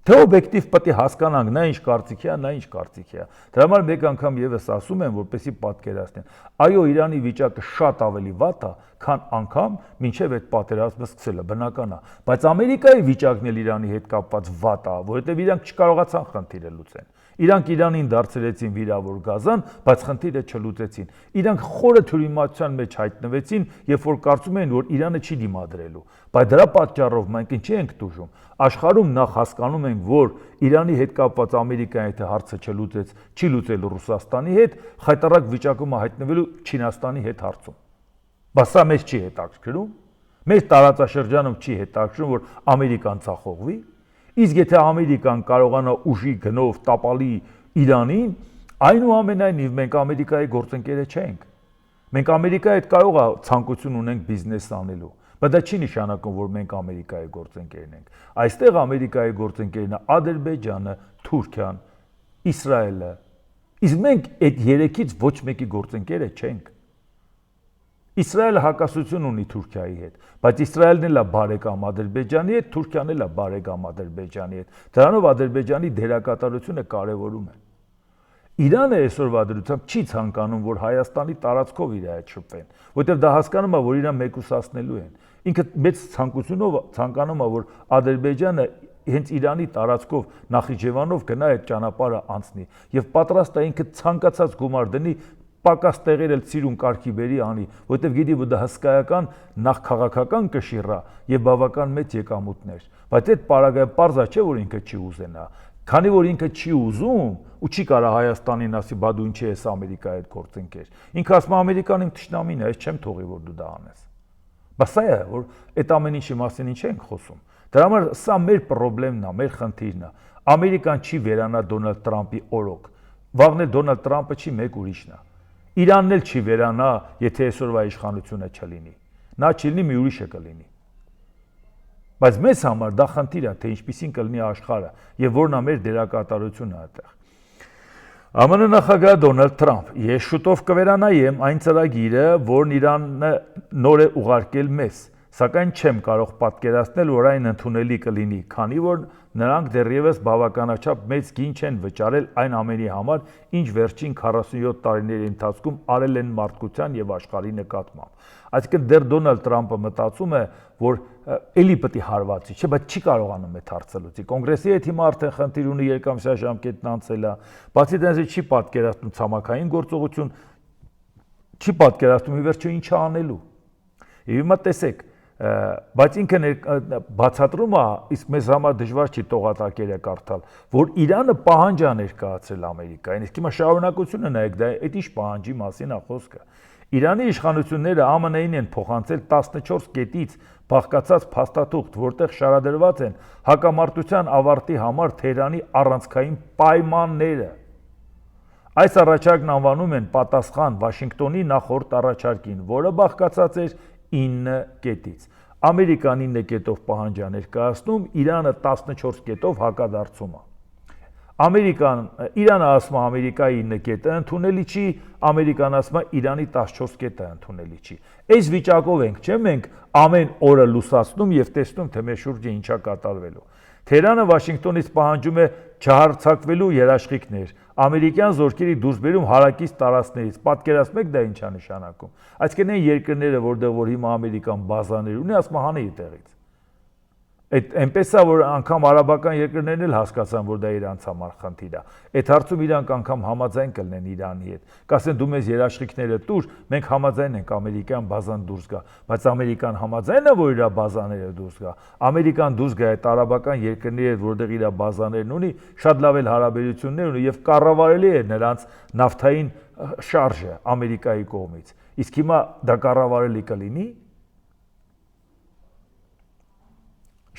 թե օբյեկտիվ պետք է հասկանանք, նա ինչ կարծիքի է, նա ինչ կարծիքի է։ Դրա համար մեկ անգամ եւս ասում եմ, որպեսզի պատկերացնեն։ Այո, Իրանի վիճակը շատ ավելի վատ է, քան անգամ մինչև այդ պատերազմը սկսելը, բնական է, բայց Ամերիկայի վիճակն էլ Իրանի հետ կապված վատ է, որովհետև իրանք չկարողացան խնդիրը լուծեն։ Իրանք Իրանին դարձրեցին վիրավոր գազան, բայց խնդիրը չլուծեցին։ Իրանք խորը թյուրիմացության մեջ հայտնվեցին, երբ որ կարծում էին, որ Իրանը չի դիմադրելու։ Բայց դրա պատճառով մենք ինչի ենք տուժում։ Աշխարհում նախ հասկանում ենք, որ Իրանի հետ կապված Ամերիկայի հետ հարցը չլուծեց, չի լուծել Ռուսաստանի հետ, խայտարակ վիճակում է հայտնվելու Չինաստանի հետ հարցում։ Բայց սա մեզ չի հետաքրքրում։ Մեր տարածաշրջանում չի հետաքրքրում, որ Ամերիկան ցախողվի։ Իսկ եթե Ամերիկան կարողանա ուժի գնով տապալի Իրանին, այնուամենայնիվ մենք Ամերիկայի գործընկերը չենք։ Մենք Ամերիկայի հետ կարող է ցանկություն ունենք բիզնես անելու, բայց դա չի նշանակում, որ մենք Ամերիկայի գործընկերն ենք։ Այստեղ Ամերիկայի գործընկերն է Ադրբեջանը, Թուրքիան, Իսրայելը։ Իսկ մենք այդ երեքից ոչ մեկի գործընկերը չենք։ Իսրայելը հակասություն ունի Թուրքիայի հետ, բայց Իսրայելն էլ է բարեկամ Ադրբեջանի հետ, Թուրքիան էլ է բարեկամ Ադրբեջանի հետ։ Դրանով Ադրբեջանի դերակատարությունը կարևորում է։ Իրանը այսօրվա դրությամբ չի ցանկանում, որ Հայաստանի տարածքով իր հետ շփվեն, որովհետև դա հասկանում է, որ իրան մեկուսացնելու են։ Ինքը մեծ ցանկությունով ցանկանում է, որ Ադրբեջանը հենց Իրանի տարածքով Նախիջևանով գնա այդ ճանապարհը անցնի եւ պատրաստ է ինքը ցանկացած գումար դնի պակաս տեղեր էլ ծիրուն կարգի բերի անի, որովհետև գիտի, որ դա հսկայական նախ քաղաքական կշիռ է եւ բավական մեծ եկամուտներ, բայց այդ պարագայում պարզա չէ, որ ինքը չի ուզենա, քանի որ ինքը չի ուզում ու չի կարա Հայաստանին ասի, բա դու ինչի ես Ամերիկայի հետ գործընկեր։ Ինքը ասում է Ամերիկան իմ թշնամին է, ես չեմ թողի, որ դու դա անես։ Բայց սա է, որ այդ ամեն ինչի մասին ինչ ենք խոսում։ Դրա համար սա մեր խնդիրն է, մեր խնդիրն է։ Ամերիկան չի վերանա Դոնալդ Տրամփի օրոք։ Վաղն էլ Դոնալդ Տրամփը չի, մեկ ուրիշն է։ Իրանն էլ չի վերանա, եթե այսօրվա իշխանությունը չլինի։ Նա չլինի, մի ուրիշը կլինի։ Բայց մեզ համար դա խնդիր է, թե ինչպիսին կլինի աշխարհը եւ որն է մեր դերակատարությունը այդտեղ։ ԱՄՆ նախագահ Դոնալդ Տրամփ, ես շուտով կվերանայեմ այն ծրագիրը, որն Իրանը նոր է ուղարկել մեզ, սակայն չեմ կարող պատկերացնել, որ այն ընդունելի կլինի, քանի որ նրանք դեռևս բավականաչափ մեծ գին չեն վճարել այն ամենի համար, ինչ վերջին 47 տարիների ընթացքում արել են մարդկության եւ աշխարհի նկատմամբ։ Այսինքն դեռ Դոնալդ Տրամփը մտածում է, որ էլի պետք է հարվածի, չէ, բայց չի կարողանում այդ հարցը լուծի։ Կոնգրեսի հետ հիմա արդեն խնդիր ունի, երկամսյա ժամկետն անցել է, բացի դրանից չի պատկերացնում ցամաքային գործողություն, չի պատկերացնում ի վերջո ինչ անելու։ Եվ հիմա տեսեք, բայց ինքը բացատրում է, իսկ մեզ համար դժվար չի տողատակերը կարդալ, որ Իրանը պահանջ է ներկայացրել Ամերիկային, իսկ հիմա շարունակությունը նայեք, դա այդ ինչ պահանջի մասին է խոսքը։ Իրանի իշխանությունները ԱՄՆ-ին են փոխանցել 14 կետից բաղկացած փաստաթուղթ, որտեղ շարադրված են հակամարտության ավարտի համար Թեհրանի առանցքային պայմանները։ Այս առաջարկն անվանում են պատասխան Վաշինգտոնի նախորդ առաջարկին, որը բաղկացած էր 9 կետից։ Ամերիկան 9 կետով պահանջ է ներկայացնում, Իրանը 14 կետով հակադարձում է։ Իրանը ասում է Ամերիկայի 9 կետը ընդունելի չի, Ամերիկան ասում է Իրանի 14 կետը ընդունելի չի։ Այս վիճակով ենք, չէ՞, մենք ամեն օրը լուսացնում եւ տեսնում, թե մեր շուրջը ինչա կատարվելու։ Թեհրանը Վաշինգտոնից պահանջում է չհարձակվելու երաշխիքներ, ամերիկյան զորքերի դուրսբերում հարակից տարածքներից։ Պատկերացնեք դա ինչ է նշանակում։ Այսինքն այն երկրները, որտեղ որ հիմա Ամերիկան բազաներ ունի, ասում է հանի այդտեղից։ Այդ այնպես է, որ անգամ արաբական երկրներն էլ հասկացան, որ դա իրանց համար խնդիր է։ Այդ հարցում իրանք անգամ համաձայն կլինեն Իրանի հետ։ Կասեն դու մեզ երաշխիքները տուր, մենք համաձայն ենք ամերիկյան բազան դուրս գա, բայց Ամերիկան համաձայն է, որ իր բազաները դուրս գա։ Ամերիկան դուրս գա այդ արաբական երկրների հետ, որտեղ իր բազաներն ունի, շատ լավ էլ հարաբերություններ ունի եւ կառավարելի է նրանց նավթային շարժը Ամերիկայի կողմից։ Իսկ հիմա դա կառավարելի կլինի։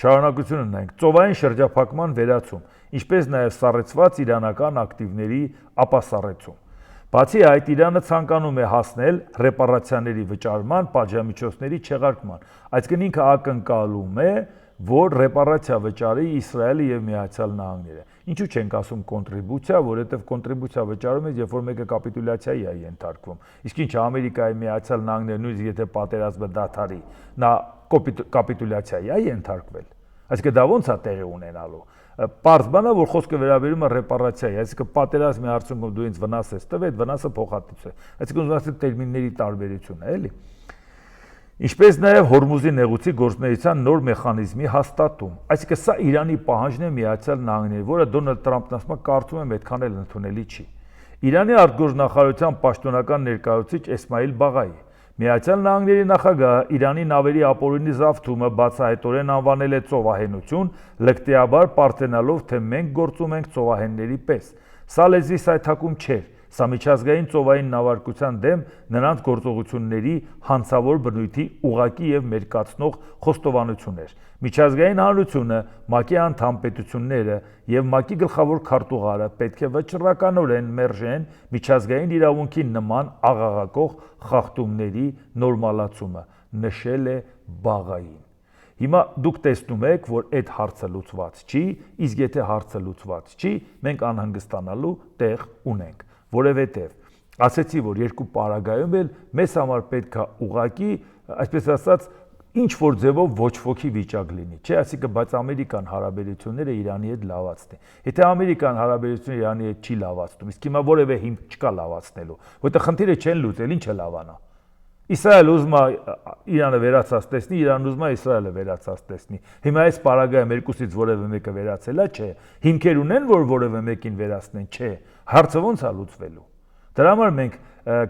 Շարունակությունը նայենք, ծովային շրջափակման վերացում, ինչպես նաև սառեցված իրանական ակտիվների ապասառեցում։ Բացի այդ, Իրանը ցանկանում է հասնել ռեպարացիաների վճարման, պատժամիջոցների չեղարկման։ Այսինքն ինքը ակնկալում է, որ ռեպարացիա վճարի Իսրայելը եւ Միացյալ Նահանգները։ Ինչու չենք ասում կոնտրիբուցիա, որովհետեւ կոնտրիբուցիա վճարում է, երբ որ մեկը կապիտուլյացիայի է ենթարկվում։ Իսկ ինչ Ամերիկայի Միացյալ Նահանգները նույնիսկ եթե պատերազմը դադարի, նա կապիտուլյացիայի է ենթարկվել։ Այսինքն դա ո՞նց է տեղի ունենալու։ Պարզ բան է, որ խոսքը վերաբերում է ռեպարացիայի, այսինքն պատերազմի արդյունքում դու ինձ վնաս ես տվել, այդ վնասը փոխհատուցել է։ Այսինքն ուզում ասել տերմինների տարբերություն է, էլի։ Ինչպես նաև Հորմուզի նեղուցի գործունեության նոր մեխանիզմի հաստատում։ Այսինքն սա Իրանի պահանջն է Միացյալ Նահանգների, որը Դոնալդ Թրամփն ասում է կարծում եմ այդքան էլ ընդունելի չի։ Իրանի արտգործնախարարության պաշտոնական ներկայացուցիչ Էսմայիլ Բաղայի Միացյալ Նահանգների նախագահ Իրանի նավերի ապօրինի զավթումը բացահայտորեն անվանել է ծովահենություն, լկտիաբար պարծենալով, թե մենք գործում ենք ծովահենների պես։ Սա լեզվի սայթակում չէր, սա միջազգային ծովային նավարկության դեմ նրանց գործողությունների հանցավոր բնույթի ուղղակի եւ մերկացնող խոստովանություն էր։ Միջազգային հանրությունը, ՄԱԿ-ի անդամ պետությունները եւ ՄԱԿ-ի գլխավոր քարտուղարը պետք է վճռականորեն մերժեն միջազգային իրավունքի նման աղաղակող խախտումների նորմալացումը, նշել է Բաղային։ Հիմա դուք տեսնում եք, որ այդ հարցը լուծված չի, իսկ եթե հարցը լուծված չի, մենք անհանգստանալու տեղ ունենք, որովհետև ասեցի, որ երկու պարագայում էլ մեզ համար պետք է ուղղակի, այսպես ասած, ինչ որ ձևով ոչ ոքի վիճակ լինի, չէ, այսինքն բայց ամերիկան հարաբերությունները Իրանի հետ լավացնի։ Եթե ամերիկան հարաբերությունները Իրանի հետ չի լավացնում, իսկ հիմա որևէ հիմք չկա լավացնելու, որտեղ խնդիրը չեն լուծել, ինչ է լավանա։ Իսրայելը ուզում է Իրանը վերացած տեսնի, Իրանը ուզում է Իսրայելը վերացած տեսնի։ Հիմա այս պարագայում երկուսից որևէ մեկը վերացել է, չէ։ Հիմքեր ունեն, որ որևէ մեկին վերացնեն, չէ։ Հարցը ո՞նց է լուծվելու։ Դրա համար մենք,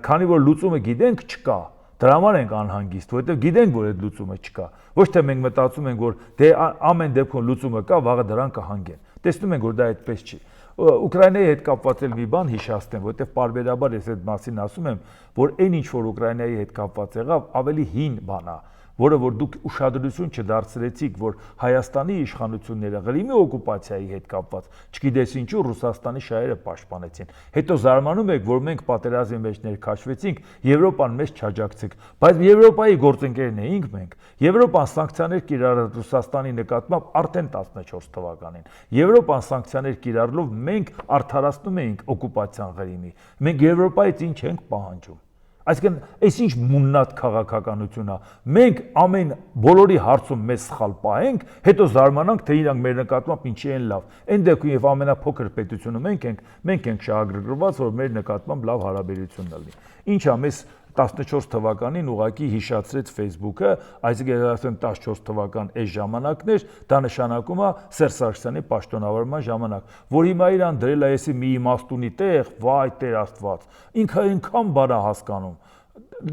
քանի որ լուծումը գիտենք, չկա։ Դրա համար ենք անհանգիստ, որովհետև գիտենք, որ այդ լուծումը չկա։ Ոչ թե մենք մտածում ենք, որ դե ամեն դեպքում լուծումը կա, վաղը դրան կհանգեն։ Տեսնում ենք, որ դա այդպես չի։ Ուկրաինայի հետ կապված էլ մի բան հիշացնեմ, որովհետև պարբերաբար ես այդ մասին ասում եմ, որ այն ինչ որ Ուկրաինայի հետ կապված եղավ, ավելի հին բան է, որը որ դուք ուշադրություն չդարձրեցիք, որ Հայաստանի իշխանությունները Ղրիմի օկուպացիայի հետ կապված, չգիտես ինչու Ռուսաստանի շահերը պաշտպանեցին։ Հետո զարմանում եք, որ մենք պատերազմի մեջ ներքաշվեցինք, Եվրոպան մեզ չաջակցեց, բայց Եվրոպայի գործընկերն էինք մենք։ Եվրոպան սանկցիաներ կիրառեց Ռուսաստանի նկատմամբ արդեն 14 թվականին։ Եվրոպան սանկցիաներ կիրառելով մենք արդարացնում էինք օկուպացիան Ղրիմի։ Մենք Եվրոպայից ինչ ենք պահանջում։ Այսինքն, այս ինչ մուննատ քաղաքականություն է։ Մենք ամեն բոլորի հարցում մեզ սխալ պահենք, հետո զարմանանք, թե իրանք մեր նկատմամբ ինչի են լավ։ Այն դեպքում եւ ամենափոքր պետությունը մենք ենք շահագրգռված, որ մեր նկատմամբ լավ հարաբերություն լինի։ Ինչա մեզ 14 թվականին ուղակի հիշացրեց Facebook-ը, այսինքն ասեմ 14 թվական այս ժամանակներ, դա նշանակում է Սերժ Սարգսյանի պաշտոնավարման ժամանակ, որ հիմա իրան դրել է էսի մի իմաստունի տեղ, վայ Տեր Աստված, ինքը այնքան բառ է հասկանում,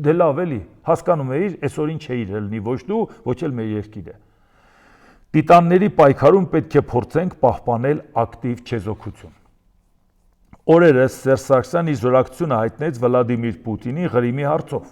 դե լավ էլի, հասկանում էիր, այսօրին չէիր ելնի ոչ դու, ոչ էլ մեր երկիրը։ Տիտանների պայքարում պետք է փորձենք պահպանել ակտիվ չեզոքություն։ Օրերս Սերժ Սարգսյանը զորակցությունը հայտնեց Վլադիմիր Պուտինի Ղրիմի հարցով։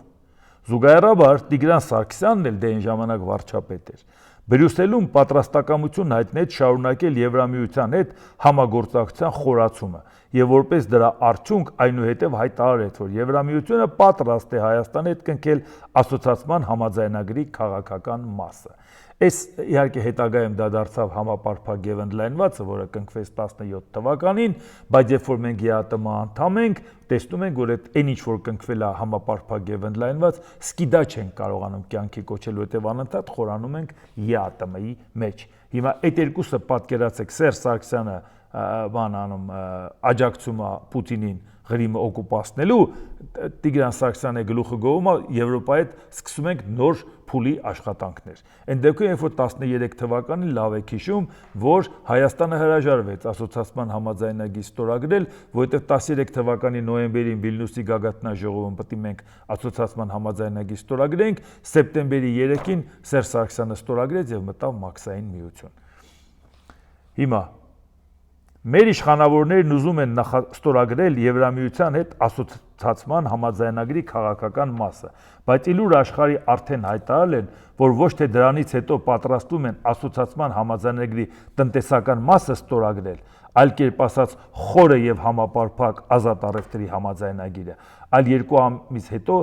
Զուգահեռաբար Տիգրան Սարգսյանն էլ դեն ժամանակ վարչապետ էր։ Բրյուսելում պատրաստակամություն հայտնեց շարունակել Եվրամիության հետ համագործակցության խորացումը եւ որպես դրա արդյունք այնուհետև հայտարարեց, որ Եվրամիությունը պատրաստ է Հայաստանի հետ կնքել ասոցիացիան համաձայնագրի քաղաքական մասը։ Այս իհարկե հետագայում դա դարձավ համապարփակ եւ ընդլայնվածը, որը կնքվեց 17 թվականին, բայց երբ որ մենք ԵԱՏՄ անդամ ենք, տեսնում ենք, որ այդ ինչ որ կնքվել է համապարփակ եւ ընդլայնված, սկիդա չենք կարողանում կյանքի կոչել, որտեղ անընդհատ խորանում ենք ԵԱՏՄ-ի մեջ։ Հիմա այդ երկուսը պատկերացեք, Սերժ Սարգսյանը աջակցում է Պուտինին Ղրիմը օկուպացնելու, Տիգրան Սարգսյանը գլուխը գովում է, Եվրոպայի հետ սկսում ենք նոր փուլի աշխատանքներ։ Այն դեպքում, երբ որ 13 թվականին լավ եք հիշում, որ Հայաստանը հրաժարվեց ասոցիացիան համաձայնագիր ստորագրել, որովհետև 13 թվականի նոյեմբերին Վիլնյուսի գագաթնաժողովում պետք է մենք ասոցիացիան համաձայնագիր ստորագրենք, սեպտեմբերի 3-ին Սերժ Սարգսյանը ստորագրեց եւ մտավ Մաքսային միություն։ Հիմա Մեր իշխանավորներն ուզում են ստորագրել Եվրամիության հետ ասոցիացիան համաձայնագրի քաղաքական մասը, բայց իլուր աշխարհի արդեն հայտարարել են, որ ոչ թե դրանից հետո պատրաստվում են ասոցիացիան համաձայնագրի տնտեսական մասը ստորագրել, այլ կերպ ասած խորը եւ համապարփակ ազատ առևտրի համաձայնագիրը, այլ 2 ամիս հետո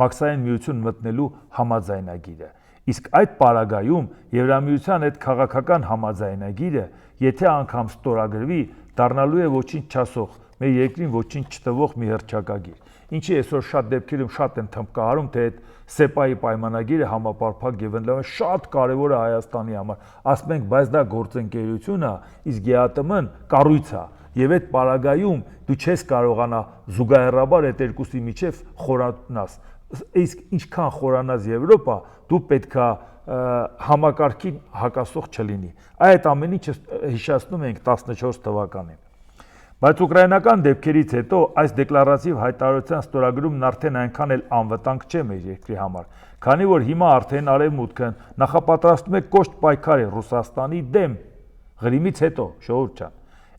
մաքսային միություն մտնելու համաձայնագիրը։ Իսկ այդ պարագայում Եվրամիության հետ քաղաքական համաձայնագիրը, եթե անգամ ստորագրվի, դառնալու է ոչինչ չասող, մեր երկրին ոչինչ չտվող մի հռչակագիր։ Ինչի այսօր շատ դեպքերում շատ են թմբկահարում, թե այդ ՍԵՊԱ-ի պայմանագիրը համապարփակ եւ ընդլայնված շատ կարեւոր է Հայաստանի համար։ Ասում ենք, բայց դա գործընկերություն է, իսկ ԵԱՏՄ-ն կառույց է։ Եվ այդ պարագայում դու չես կարողանա զուգահեռաբար այդ երկուսի միջև խորանաս։ Իսկ ինչքան խորանաս Եվրոպա, դու պետքա համակարգին հակասող չլինի։ Այդ ամեն ինչը հիշեցնում ենք 14 թվականին։ Բայց ուկրաինական դեպքերից հետո այս դեկլարատիվ հայտարարության ստորագրումն արդեն այնքան էլ անվտանգ չէ մեր երկրի համար, քանի որ հիմա արդեն Արևմուտքն նախապատրաստում է կոշտ պայքարի Ռուսաստանի դեմ Ղրիմից հետո, ժողովուրդ ջան։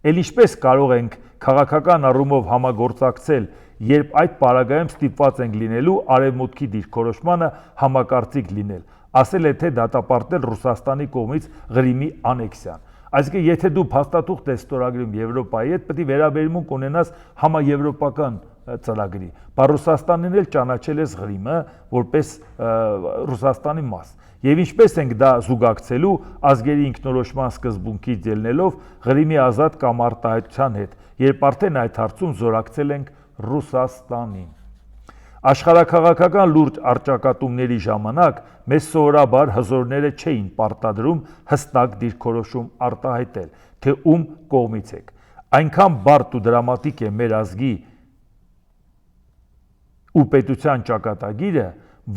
Էլ ինչպես կարող ենք քաղաքական առումով համագործակցել, երբ այդ պարագայում ստիպված ենք լինելու Արևմուտքի դիրքորոշմանը համակարծիք լինել, ասել է թե դատապարտել Ռուսաստանի կողմից Ղրիմի անեքսիան։ Այսինքն, եթե դու փաստաթուղթ ես ստորագրում Եվրոպայի հետ, պետք է վերաբերմունք ունենաս համաեվրոպական ծրագրի։ Բայց Ռուսաստանին էլ ճանաչել ես Ղրիմը որպես Ռուսաստանի մաս։ Եվ ինչպես ենք դա զուգակցելու ազգերի ինքնորոշման սկզբունքից ելնելով Ղրիմի ազատ կամ արտահայտության հետ, երբ արդեն այդ հարցում զորակցել ենք Ռուսաստանին։ Աշխարհաքաղաքական լուրջ առճակատումների ժամանակ մեզ սովորաբար հզորները չէին պարտադրում հստակ դիրքորոշում արտահայտել, թե ում կողմից եք։ Այնքան բարդ ու դրամատիկ է մեր ազգի ու պետության ճակատագիրը,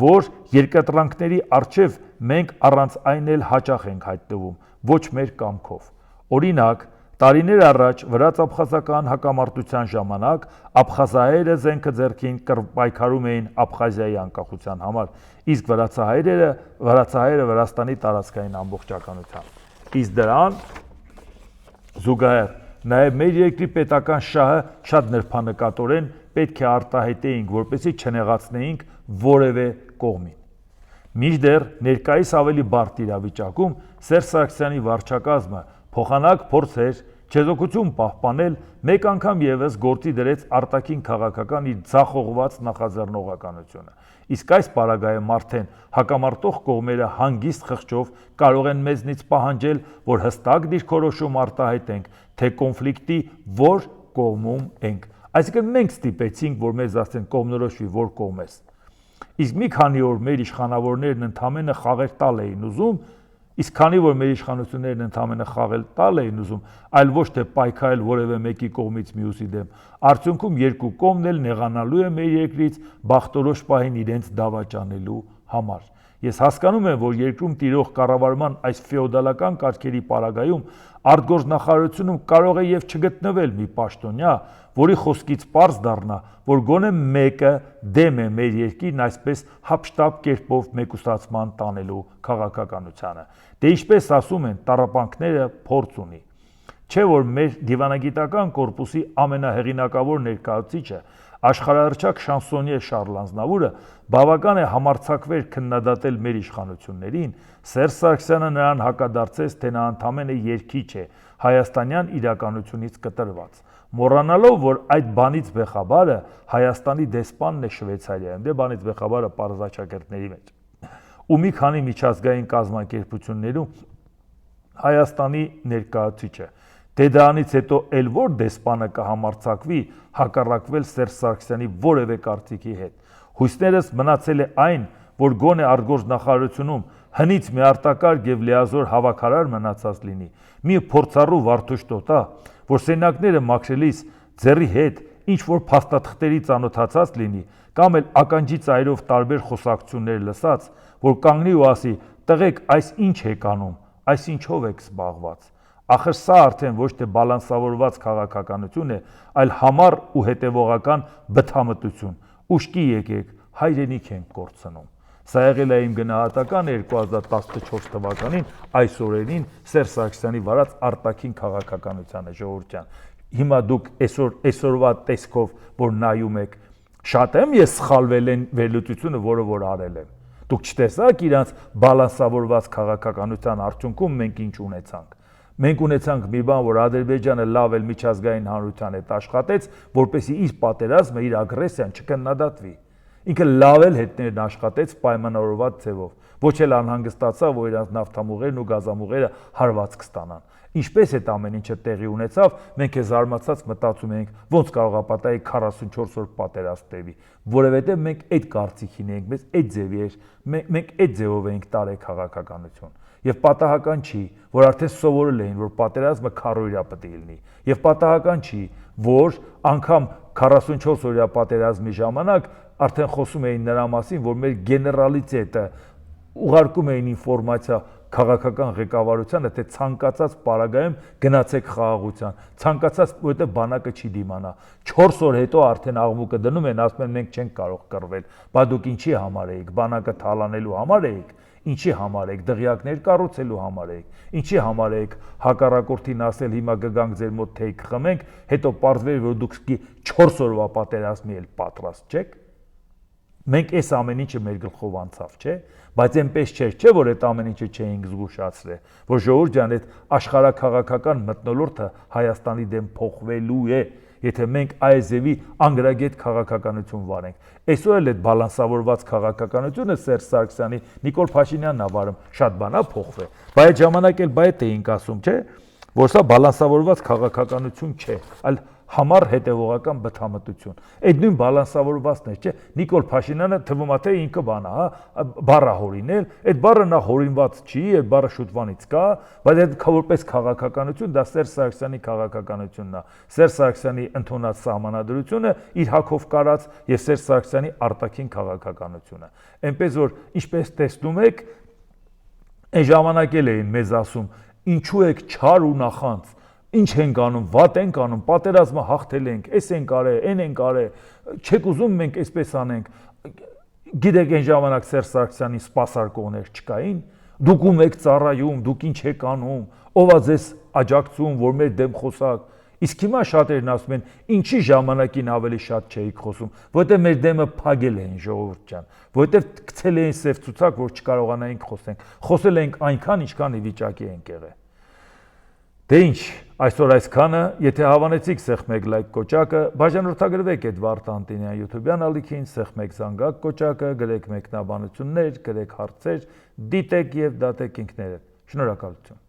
որ երկատրանքների առջև մենք առանց այն էլ հաճախ ենք հայտնվում, ոչ մեր կամքով։ Օրինակ, տարիներ առաջ վրաց-աբխազական հակամարտության ժամանակ աբխազահայերը զենքը ձեռքին պայքարում էին Աբխազիայի անկախության համար, իսկ վրացահայերը Վրաստանի տարածքային ամբողջականության։ Իսկ դրան զուգահեռ նաև մեր երկրի պետական շահը շատ նրբանկատորեն պետք է արտահայտեինք, որպեսզի չնեղացնեինք որևէ կողմին։ Մինչդեռ ներկայիս ավելի բարդ իրավիճակում Սերժ Սարգսյանի վարչակազմը փոխանակ փորձեր չեզոքություն պահպանել, մեկ անգամ եւս գործի դրեց արտաքին քաղաքական իր ձախողված նախաձեռնողականությունը։ Իսկ այս պարագայում արդեն հակամարտող կողմերը հանգիստ խղճով կարող են մեզնից պահանջել, որ հստակ դիրքորոշում արտահայտենք, թե կոնֆլիկտի որ կողմում ենք։ Այսինքն մենք ստիպեցինք, որ մեզ ասեն կողմնորոշվի որ կողմ ես։ Իսկ մի քանի օր մեր իշխանավորներն ընդամենը խաղեր տալ էին ուզում, իսկ քանի որ մեր իշխանություններն ընդամենը խաղել տալ էին ուզում, այլ ոչ թե պայքարել որևէ մեկի կողմից մյուսի դեմ, արդյունքում երկու կողմն էլ նեղանալու է մեր երկրից բախտորոշ պահին իրենց դավաճանելու համար։ Ես հասկանում եմ, որ երկրում տիրող կառավարման այս ֆեոդալական կարգերի պարագայում արտգործնախարարությունում կարող է եւ չգտնվել մի պաշտոնյա, որի խոսքից պարզ դառնա, որ գոնե մեկը դեմ է մեր երկիրն այսպես հապշտապ կերպով մեկուսացման տանելու քաղաքականությանը։ Դե ինչպես ասում են, տառապանքները փորձ ունի։ Չէ՞ որ մեր դիվանագիտական կորպուսի ամենահեղինակավոր ներկայացուցիչը աշխարհահռչակ շանսոնիե Շարլ Ազնավուրը բավական է համարձակվեր քննադատել մեր իշխանություններին, Սերժ Սարգսյանը նրան հակադարձեց, թե նա ընդամենը երգիչ է հայաստանյան իրականությունից կտրված, մոռանալով, որ այդ բանից բեխաբարը Հայաստանի դեսպանն է Շվեյցարիայում, դե բանից բեխաբարը պարզաճակերտների մեջ, ու մի քանի միջազգային կազմակերպություններում Հայաստանի ներկայացուցիչը։ Դե դրանից հետո էլ որ դեսպանը կհամարձակվի հակառակվել Սերժ Սարգսյանի որևէ կարծիքի հետ։ Հույսներս մնացել է այն, որ գոնե արտգործնախարարությունում հնից մի արտակարգ եւ լիազոր հավաքարար մնացած լինի, մի փորձառու Վարդուշտոտա, որ սենյակները մաքրելիս ձեռի հետ ինչ որ փաստաթղթերի ծանոթացած լինի, կամ էլ ականջի ծայրով տարբեր խոսակցություններ լսած, որ կանգնի ու ասի՝ «Տղեկ, այս ինչ եք անում, այս ինչով եք զբաղված»։ Ախր սա արդեն ոչ թե բալանսավորված քաղաքականություն է, այլ համառ ու հետևողական բթամտություն։ Ուշքի եկեք, հայրենիք ենք կորցնում։ Սա եղել է իմ գնահատականը 2014 թվականին այս օրերին Սերժ Սարգսյանի վարած արտաքին քաղաքականությանը, ժողովուրդ ջան։ Հիմա դուք այսօրվա տեսքով որ նայում եք, շատ եմ ես սխալվել են վերլուծությունը, որը որ արել եմ։ Դուք չտեսաք իրանց բալանսավորված քաղաքականության արդյունքում մենք ինչ ունեցանք։ Մենք ունեցանք մի բան, որ Ադրբեջանը լավ էլ միջազգային հանրության հետ աշխատեց, որպեսզի իր պատերազմը, իր ագրեսիան չքննադատվի։ Ինքը լավ էլ հետներն աշխատեց պայմանավորված ձևով։ Ոչ էլ անհանգստացավ, որ իրանց նավթամուղերն ու գազամուղերը հարված կստանան։ Ինչպես այդ ամեն ինչը տեղի ունեցավ, մենք է զարմացած մտածում ենք, ոնց կարող է պատահի 44 օր պատերազմ տևի, որովհետև մենք այդ կարծիքին ենք, մեզ այդ ձևի էր, մենք այդ ձևով էինք տարել քաղաքականություն։ Եվ պատահական չի, որ արդեն սովորել էին, որ պատերազմը քառօրյա պետք է լինի։ Եվ պատահական չի, որ անգամ 44 օրյա պատերազմի ժամանակ արդեն խոսում էին նրա մասին, որ մեր գեներալիտետը ուղարկում էին ինֆորմացիա քաղաքական ղեկավարությանը, թե ցանկացած պարագայում գնացեք խաղաղության, ցանկացած, որովհետև բանակը չի դիմանա։ 4 օր հետո արդեն աղմուկը դնում են, ասում են մենք չենք կարող կռվել։ Բա դուք ինչի համար էիք, բանակը թալանելու համար էիք, ինչի համար եք, դղյակներ կառուցելու համար եք, ինչի համար եք հակառակորդին ասել հիմա կգանք ձեր մոտ թեյք խմենք, հետո պարզվեր, որ դուք 4 օրվա պատերազմի էլ պատրաստ չեք։ Մենք այս ամեն ինչը մեր գլխով անցավ, չէ՞, բայց այնպես չէր, չէ՞ որ այդ ամեն ինչը չէինք զգուշացրել, որ ժողովուրդ ջան, այդ աշխարհակաղակական մթնոլորտը Հայաստանի դեմ փոխվելու է, եթե մենք այզևի անգրագետ քաղաքականություն վարենք։ Այսօր էլ այդ բալանսավորված քաղաքականությունը Սերժ Սարգսյանի, Նիկոլ Փաշինյանն ա վարում, շատ բան ա փոխվել։ Բայց այդ ժամանակ էլ բայդ էինք ասում, չէ՞, որ սա բալանսավորված քաղաքականություն չէ, այլ համառ հետևողական բթամտություն։ Այդ նույն բալանսավորվածն է, չէ՞։ Նիկոլ Փաշինյանը թվում է թե ինքը բան է, հա, բառը հորինել, այդ բառը նա հորինված չի, այդ բառը շուտվանից կա, բայց այդ որպես քաղաքականություն դա Սերժ Սարգսյանի քաղաքականությունն է։ Սերժ Սարգսյանի ընդունած սահմանադրությունը իր հակով կարած եւ Սերժ Սարգսյանի արտաքին քաղաքականությունը։ Այնպես որ ինչպես տեսնում եք, այն ժամանակ էլ էին մեզ ասում, ինչու եք չար ու նախանց։ Ինչ ենք անում, վատ ենք անում, պատերազմը հաղթել ենք, էս ենք արել, այն ենք արել, չեք ուզում մենք այսպես անենք։ Գիտեք այն ժամանակ Սերժ Սարգսյանի սպասարկողներ չկային, դուք ում եք ծառայում, դուք ինչ եք անում, ով է ձեզ աջակցում, որ մեր դեմ խոսակ։ Իսկ հիմա շատերն ասում են, ինչի ժամանակին ավելի շատ չէիք խոսում, որովհետև մեր դեմը փագել էին, ժողովուրդ ջան, որովհետև գցել էին սև ցուցակ, որ չկարողանայինք խոսենք։ Խոսել ենք այնքան, ինչքան ի վիճակի ենք եղել։ Դե ինչ, այսօր այսքանը, եթե հավանեցիք սեղմեք լայք կոճակը, բաժանորդագրվեք այդ Վարդան Անտոնյան YouTube-յան ալիքին, սեղմեք զանգակ կոճակը, գրեք մեկնաբանություններ, գրեք հարցեր, դիտեք եւ դատեք ինքներդ։ Շնորհակալություն։